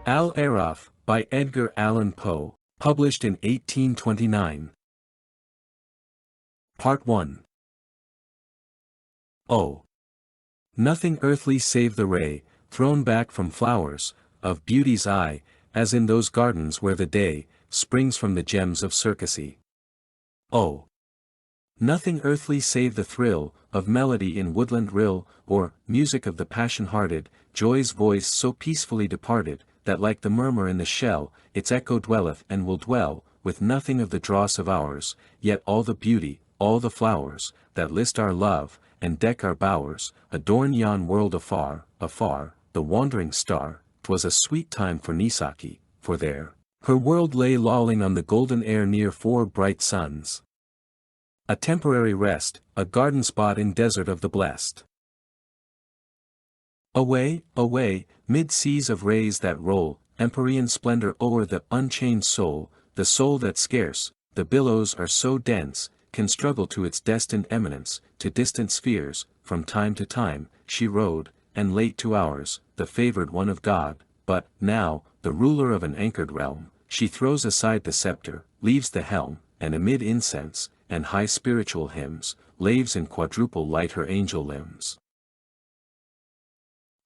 Aaraaf, by Edgar Allan Poe, published in 1829. Part 1. Oh! Nothing earthly save the ray, thrown back from flowers, of beauty's eye, as in those gardens where the day, springs from the gems of Circassy. Oh! Nothing earthly save the thrill, of melody in woodland rill, or, music of the passion-hearted, joy's voice so peacefully departed, that like the murmur in the shell, its echo dwelleth and will dwell, with nothing of the dross of ours, yet all the beauty, all the flowers, that list our love, and deck our bowers, adorn yon world afar, afar, the wandering star. 'Twas a sweet time for Nisaki, for there, her world lay lolling on the golden air near 4 bright suns. A temporary rest, a garden spot in desert of the blest. Away, away, mid seas of rays that roll, empyrean splendor o'er the unchained soul, the soul that scarce, the billows are so dense, can struggle to its destined eminence, to distant spheres. From time to time, she rode, and late to ours, the favored one of God, but, now, the ruler of an anchored realm, she throws aside the scepter, leaves the helm, and amid incense, and high spiritual hymns, laves in quadruple light her angel limbs.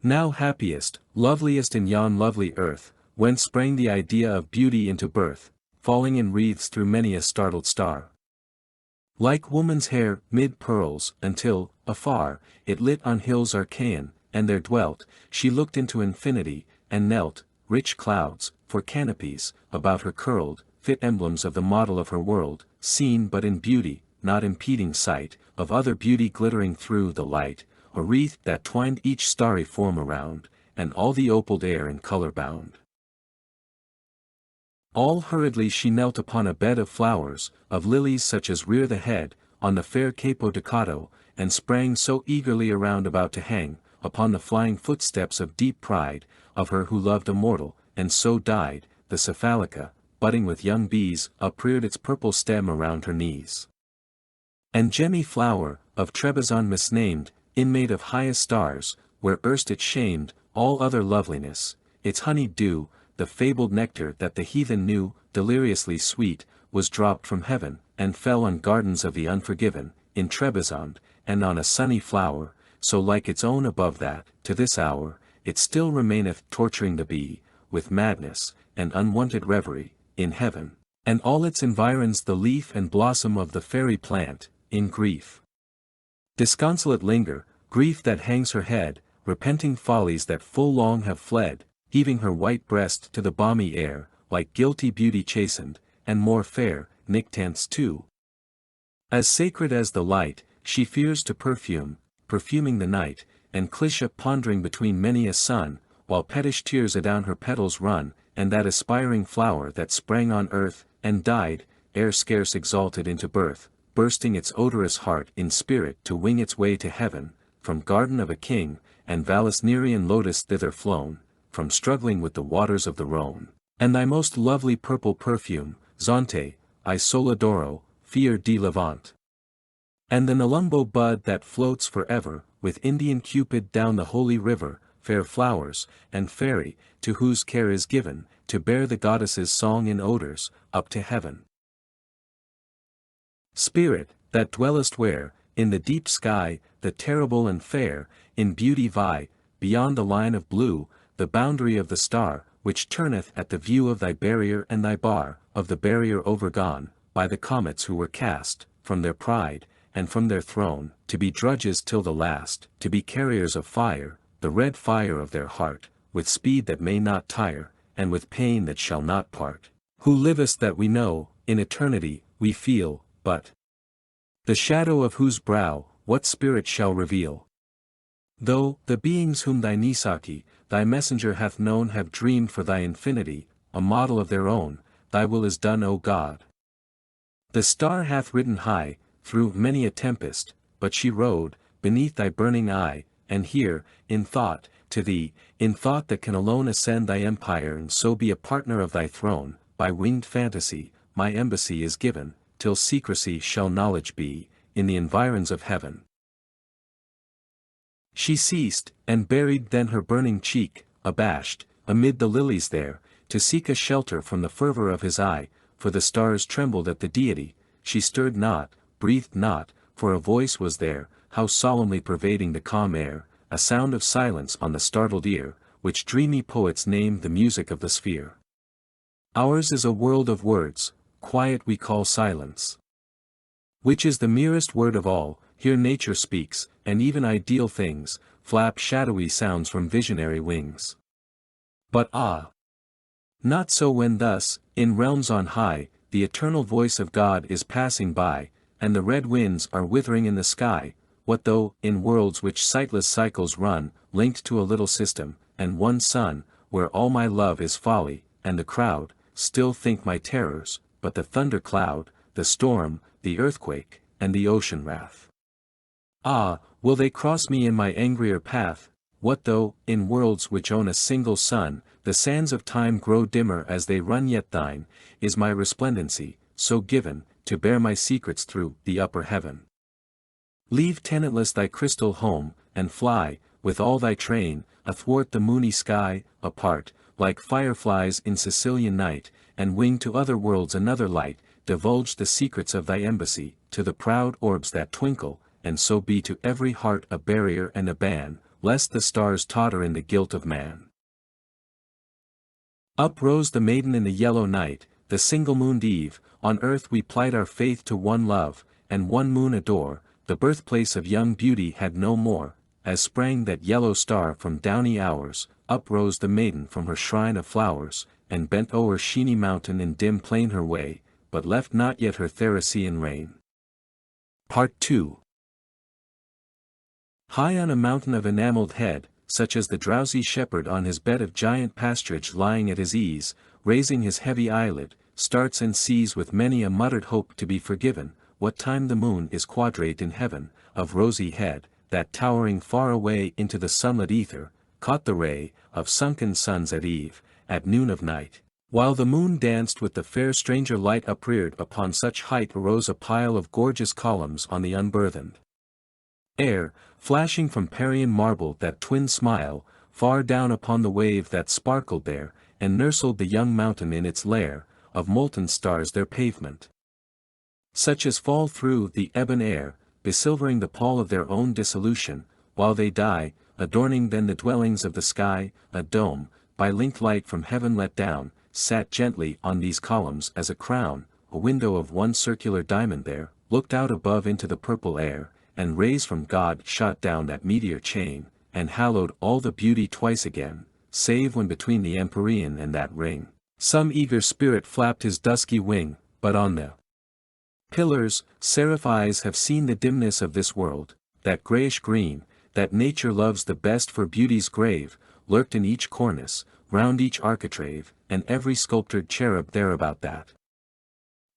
Now happiest, loveliest in yon lovely earth, whence sprang the idea of beauty into birth, falling in wreaths through many a startled star. Like woman's hair, mid pearls, until, afar, it lit on hills Archaean, and there dwelt, she looked into infinity, and knelt, rich clouds, for canopies, about her curled, fit emblems of the model of her world, seen but in beauty, not impeding sight, of other beauty glittering through the light, a wreath that twined each starry form around, and all the opaled air in color bound. All hurriedly she knelt upon a bed of flowers, of lilies such as rear the head, on the fair Capo Ducato, and sprang so eagerly around about to hang, upon the flying footsteps of deep pride, of her who loved a mortal, and so died. The cephalica, budding with young bees, upreared its purple stem around her knees. And gemmy flower, of Trebizond misnamed, inmate of highest stars, where erst it shamed all other loveliness, its honeyed dew, the fabled nectar that the heathen knew, deliriously sweet, was dropped from heaven, and fell on gardens of the unforgiven, in Trebizond, and on a sunny flower, so like its own above that, to this hour, it still remaineth torturing the bee, with madness, and unwonted reverie, in heaven, and all its environs the leaf and blossom of the fairy plant, in grief. Disconsolate linger, grief that hangs her head, repenting follies that full long have fled, heaving her white breast to the balmy air, like guilty beauty chastened, and more fair, Nyctanths too. As sacred as the light, she fears to perfume, perfuming the night, and Clisha pondering between many a sun, while pettish tears adown her petals run, and that aspiring flower that sprang on earth, and died, ere scarce exalted into birth, bursting its odorous heart in spirit to wing its way to heaven, from garden of a king, and Vallisnerian lotus thither flown, from struggling with the waters of the Rhone, and thy most lovely purple perfume, Zonte, I sol adoro, fier di Levant. And the Nelumbo bud that floats forever, with Indian Cupid down the holy river, fair flowers, and fairy, to whose care is given, to bear the goddess's song in odors, up to heaven. Spirit, that dwellest where, in the deep sky, the terrible and fair, in beauty vie, beyond the line of blue, the boundary of the star, which turneth at the view of thy barrier and thy bar, of the barrier overgone, by the comets who were cast, from their pride, and from their throne, to be drudges till the last, to be carriers of fire, the red fire of their heart, with speed that may not tire, and with pain that shall not part. Who livest that we know, in eternity, we feel, but the shadow of whose brow, what spirit shall reveal? Though, the beings whom thy Nisaki, thy messenger hath known have dreamed for thy infinity, a model of their own, thy will is done O God. The star hath ridden high, through many a tempest, but she rode, beneath thy burning eye, and here, in thought, to thee, in thought that can alone ascend thy empire and so be a partner of thy throne, by winged fantasy, my embassy is given, till secrecy shall knowledge be, in the environs of heaven. She ceased, and buried then her burning cheek, abashed, amid the lilies there, to seek a shelter from the fervor of his eye, for the stars trembled at the deity. She stirred not, breathed not, for a voice was there, how solemnly pervading the calm air, a sound of silence on the startled ear, which dreamy poets named the music of the sphere. Ours is a world of words, quiet we call silence. Which is the merest word of all, here nature speaks, and even ideal things, flap shadowy sounds from visionary wings. But ah! Not so when thus, in realms on high, the eternal voice of God is passing by, and the red winds are withering in the sky. What though, in worlds which sightless cycles run, linked to a little system, and one sun, where all my love is folly, and the crowd, still think my terrors, but the thunder cloud, the storm, the earthquake, and the ocean wrath. Ah, will they cross me in my angrier path? What though, in worlds which own a single sun, the sands of time grow dimmer as they run, yet thine is my resplendency, so given, to bear my secrets through the upper heaven. Leave tenantless thy crystal home, and fly, with all thy train, athwart the moony sky, apart, like fireflies in Sicilian night, and wing to other worlds another light, divulge the secrets of thy embassy, to the proud orbs that twinkle, and so be to every heart a barrier and a ban, lest the stars totter in the guilt of man. Up rose the maiden in the yellow night, the single-mooned eve, on earth we plight our faith to one love, and one moon adore, the birthplace of young beauty had no more, as sprang that yellow star from downy hours, up rose the maiden from her shrine of flowers, and bent o'er sheeny mountain in dim plain her way, but left not yet her Theracean reign. Part 2. High on a mountain of enamelled head, such as the drowsy shepherd on his bed of giant pasturage lying at his ease, raising his heavy eyelid, starts and sees with many a muttered hope to be forgiven, what time the moon is quadrate in heaven, of rosy head, that towering far away into the sunlit ether, caught the ray of sunken suns at eve, at noon of night. While the moon danced with the fair stranger light upreared upon such height arose a pile of gorgeous columns on the unburthened air, flashing from Parian marble that twin smile, far down upon the wave that sparkled there, and nursled the young mountain in its lair, of molten stars their pavement. Such as fall through the ebon air, besilvering the pall of their own dissolution, while they die, adorning then the dwellings of the sky, a dome, by linked light from heaven let down, sat gently on these columns as a crown, a window of one circular diamond there, looked out above into the purple air, and rays from God shot down that meteor chain, and hallowed all the beauty twice again, save when between the empyrean and that ring, some eager spirit flapped his dusky wing, but on the pillars, seraph eyes have seen the dimness of this world, that grayish green, that nature loves the best for beauty's grave, lurked in each cornice, round each architrave, and every sculptured cherub thereabout that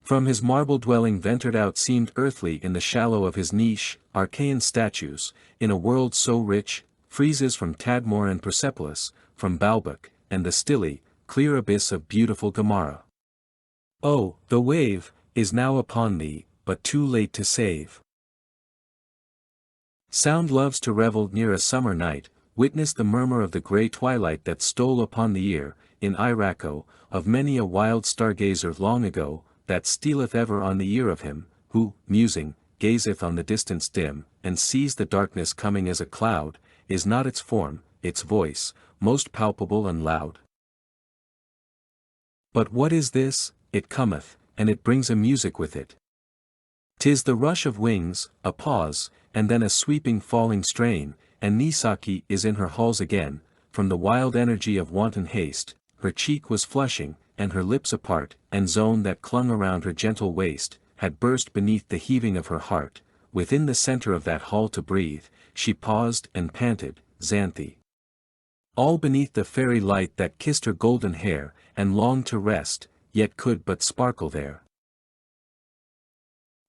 from his marble dwelling ventured out seemed earthly in the shallow of his niche, Archaean statues, in a world so rich, friezes from Tadmor and Persepolis, from Baalbec, and the stilly, clear abyss of beautiful Gomorrah. Oh, the wave is now upon thee, but too late to save. Sound loves to revel near a summer night, witness the murmur of the grey twilight that stole upon the ear, in Iraco, of many a wild stargazer long ago, that stealeth ever on the ear of him, who, musing, gazeth on the distance dim, and sees the darkness coming as a cloud, is not its form, its voice, most palpable and loud. But what is this? It cometh, and it brings a music with it. 'Tis the rush of wings, a pause, and then a sweeping falling strain, and Nisaki is in her halls again, from the wild energy of wanton haste, her cheek was flushing, and her lips apart, and zone that clung around her gentle waist, had burst beneath the heaving of her heart, within the center of that hall to breathe, she paused and panted, Xanthi. All beneath the fairy light that kissed her golden hair, and longed to rest, yet could but sparkle there.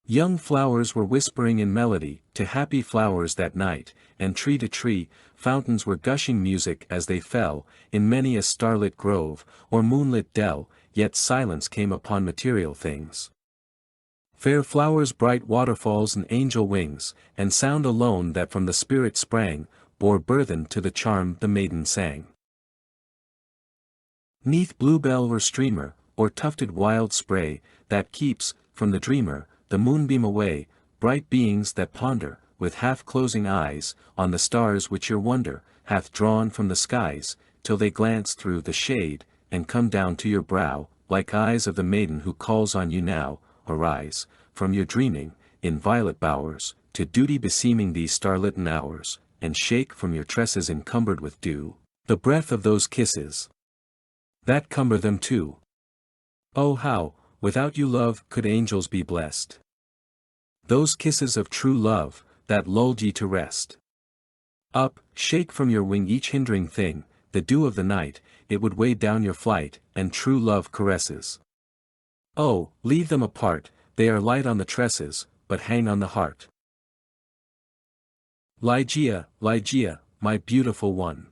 Young flowers were whispering in melody, to happy flowers that night, and tree to tree, fountains were gushing music as they fell, in many a starlit grove, or moonlit dell, yet silence came upon material things. Fair flowers, bright waterfalls and angel wings, and sound alone that from the spirit sprang, bore burthen to the charm the maiden sang. 'Neath bluebell or streamer, or tufted wild spray, that keeps, from the dreamer, the moonbeam away, bright beings that ponder, with half-closing eyes, on the stars which your wonder hath drawn from the skies, till they glance through the shade, and come down to your brow, like eyes of the maiden who calls on you now. Arise, from your dreaming, in violet bowers, to duty beseeming these starlitten hours, and shake from your tresses encumbered with dew, the breath of those kisses that cumber them too. Oh how, without you love, could angels be blessed? Those kisses of true love, that lulled ye to rest. Up, shake from your wing each hindering thing, the dew of the night, it would weigh down your flight, and true love caresses. Oh, leave them apart, they are light on the tresses, but hang on the heart. Ligeia, Ligeia, my beautiful one,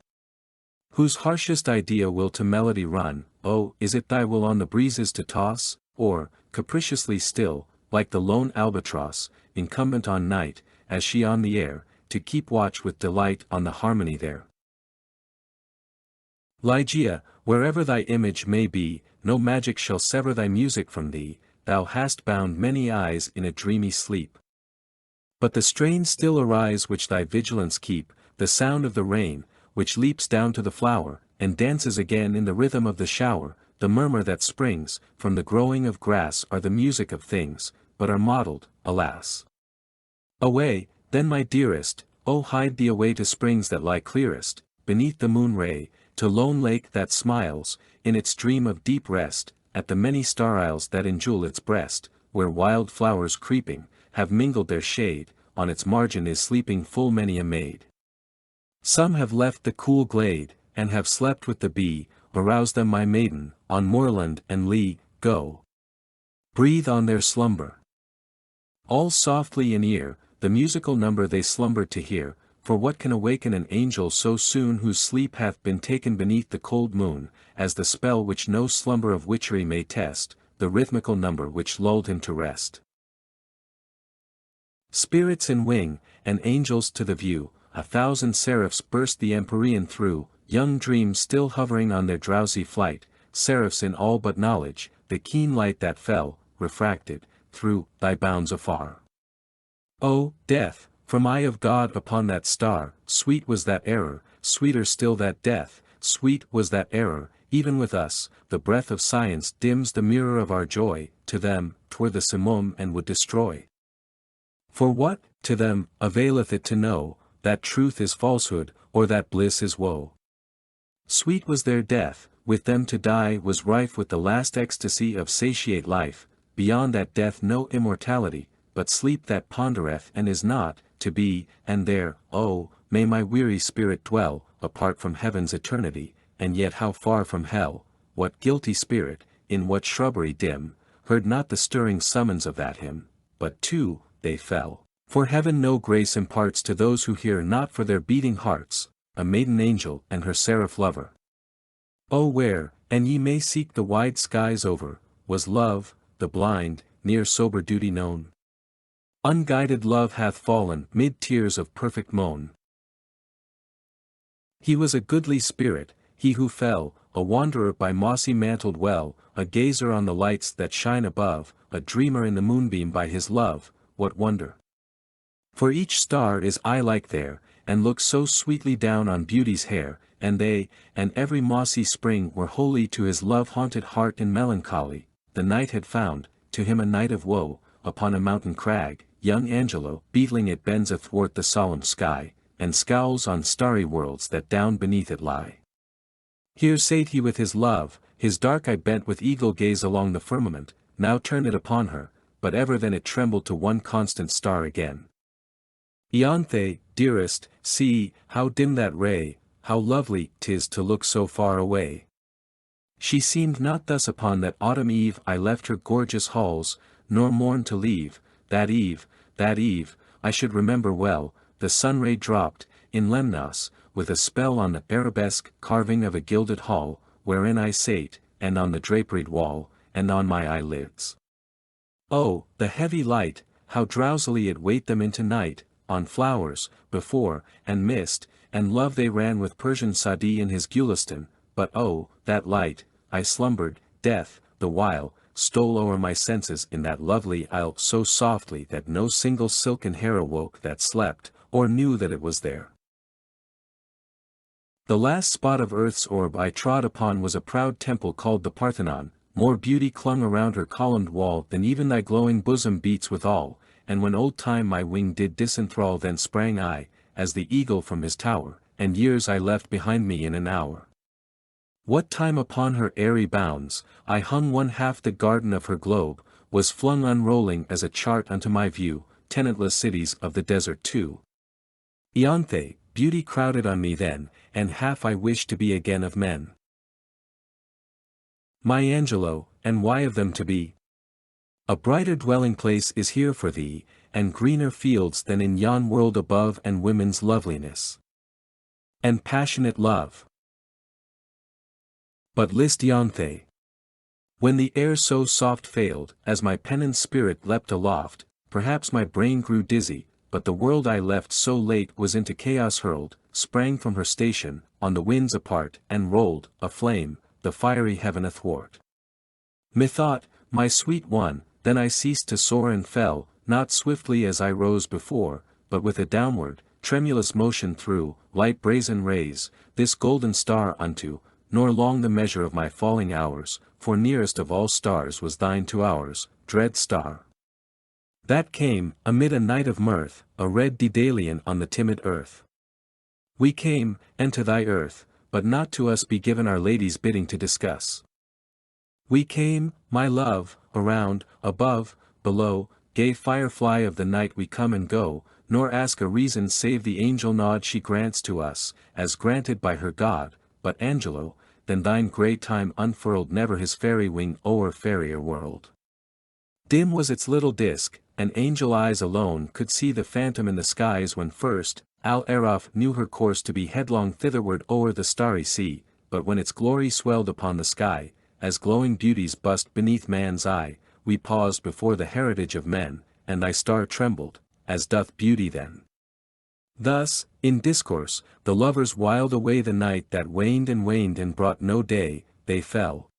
whose harshest idea will to melody run, oh, is it thy will on the breezes to toss, or, capriciously still, like the lone albatross, incumbent on night, as she on the air, to keep watch with delight on the harmony there? Ligeia, wherever thy image may be, no magic shall sever thy music from thee, thou hast bound many eyes in a dreamy sleep. But the strains still arise which thy vigilance keep, the sound of the rain, which leaps down to the flower, and dances again in the rhythm of the shower, the murmur that springs from the growing of grass are the music of things, but are mottled, alas. Away, then my dearest, oh hide thee away to springs that lie clearest, beneath the moon ray, to lone lake that smiles, in its dream of deep rest, at the many star isles that enjewel its breast, where wild flowers creeping, have mingled their shade, on its margin is sleeping full many a maid. Some have left the cool glade, and have slept with the bee, arouse them my maiden, on moorland and lea, go. Breathe on their slumber. All softly in ear, the musical number they slumbered to hear, for what can awaken an angel so soon whose sleep hath been taken beneath the cold moon, as the spell which no slumber of witchery may test, the rhythmical number which lulled him to rest. Spirits in wing, and angels to the view, 1,000 seraphs burst the empyrean through, young dreams still hovering on their drowsy flight, seraphs in all but knowledge, the keen light that fell, refracted, through thy bounds afar. O, death, from eye of God upon that star, sweet was that error, sweeter still that death, sweet was that error, even with us, the breath of science dims the mirror of our joy, to them, 'twere the summum and would destroy. For what, to them, availeth it to know, that truth is falsehood, or that bliss is woe? Sweet was their death, with them to die was rife with the last ecstasy of satiate life, beyond that death no immortality, but sleep that pondereth and is not, to be, and there, oh, may my weary spirit dwell, apart from heaven's eternity, and yet how far from hell, what guilty spirit, in what shrubbery dim, heard not the stirring summons of that hymn, but too, they fell. For heaven no grace imparts to those who hear not for their beating hearts, a maiden angel and her seraph lover. Oh where, and ye may seek the wide skies over, was love, the blind, near sober duty known? Unguided love hath fallen mid tears of perfect moan. He was a goodly spirit, he who fell, a wanderer by mossy mantled well, a gazer on the lights that shine above, a dreamer in the moonbeam by his love, what wonder? For each star is eye-like there, and looks so sweetly down on beauty's hair, and they, and every mossy spring were holy to his love-haunted heart in melancholy. The night had found, to him a night of woe, upon a mountain crag, young Angelo, beetling it bends athwart the solemn sky, and scowls on starry worlds that down beneath it lie. Here sate he with his love, his dark eye bent with eagle gaze along the firmament, now turned it upon her, but ever then it trembled to one constant star again. Ianthe, dearest, see, how dim that ray, how lovely 'tis to look so far away. She seemed not thus upon that autumn eve I left her gorgeous halls, nor mourned to leave. That eve, I should remember well, the sunray dropped, in Lemnos, with a spell on the arabesque carving of a gilded hall, wherein I sate, and on the draperied wall, and on my eyelids. Oh, the heavy light, how drowsily it weight them into night, on flowers, before, and mist, and love they ran with Persian Sadi in his Gulistan, but oh, that light, I slumbered, death, the while, stole o'er my senses in that lovely isle so softly that no single silken hair awoke that slept, or knew that it was there. The last spot of earth's orb I trod upon was a proud temple called the Parthenon. More beauty clung around her columned wall than even thy glowing bosom beats withal, and when old time my wing did disenthrall then sprang I, as the eagle from his tower, and years I left behind me in an hour. What time upon her airy bounds, I hung one half the garden of her globe, was flung unrolling as a chart unto my view, tenantless cities of the desert too. Ianthe, beauty crowded on me then, and half I wished to be again of men. My Angelo, and why of them to be? A brighter dwelling place is here for thee, and greener fields than in yon world above, and women's loveliness. And passionate love. But list Ianthe. When the air so soft failed, as my pennon's spirit leapt aloft, perhaps my brain grew dizzy, but the world I left so late was into chaos hurled, sprang from her station, on the winds apart, and rolled, aflame, the fiery heaven athwart. Methought, my sweet one, then I ceased to soar and fell, not swiftly as I rose before, but with a downward, tremulous motion through, light brazen rays, this golden star unto, nor long the measure of my falling hours, for nearest of all stars was thine to ours, dread star. That came, amid a night of mirth, a red Daedalian on the timid earth. We came, and to thy earth, but not to us be given our Lady's bidding to discuss. We came, my love, around, above, below, gay firefly of the night we come and go, nor ask a reason save the angel nod she grants to us, as granted by her God, but Angelo, then thine grey time unfurled never his fairy wing o'er fairier world. Dim was its little disk, and angel eyes alone could see the phantom in the skies when first, Aaraaf knew her course to be headlong thitherward o'er the starry sea, but when its glory swelled upon the sky, as glowing beauties bust beneath man's eye, we paused before the heritage of men, and thy star trembled, as doth beauty then. Thus, in discourse, the lovers whiled away the night that waned and brought no day, they fell.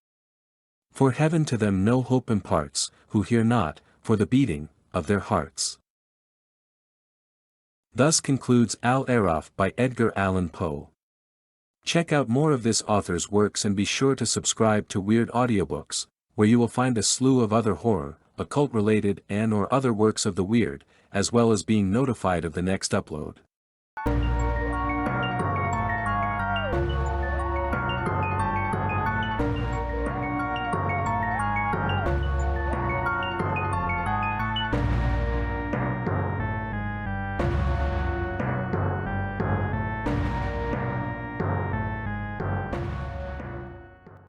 For heaven to them no hope imparts, who hear not, for the beating, of their hearts. Thus concludes Aaraaf by Edgar Allan Poe. Check out more of this author's works and be sure to subscribe to Weird Audiobooks, where you will find a slew of other horror, occult-related and/or other works of the weird, as well as being notified of the next upload.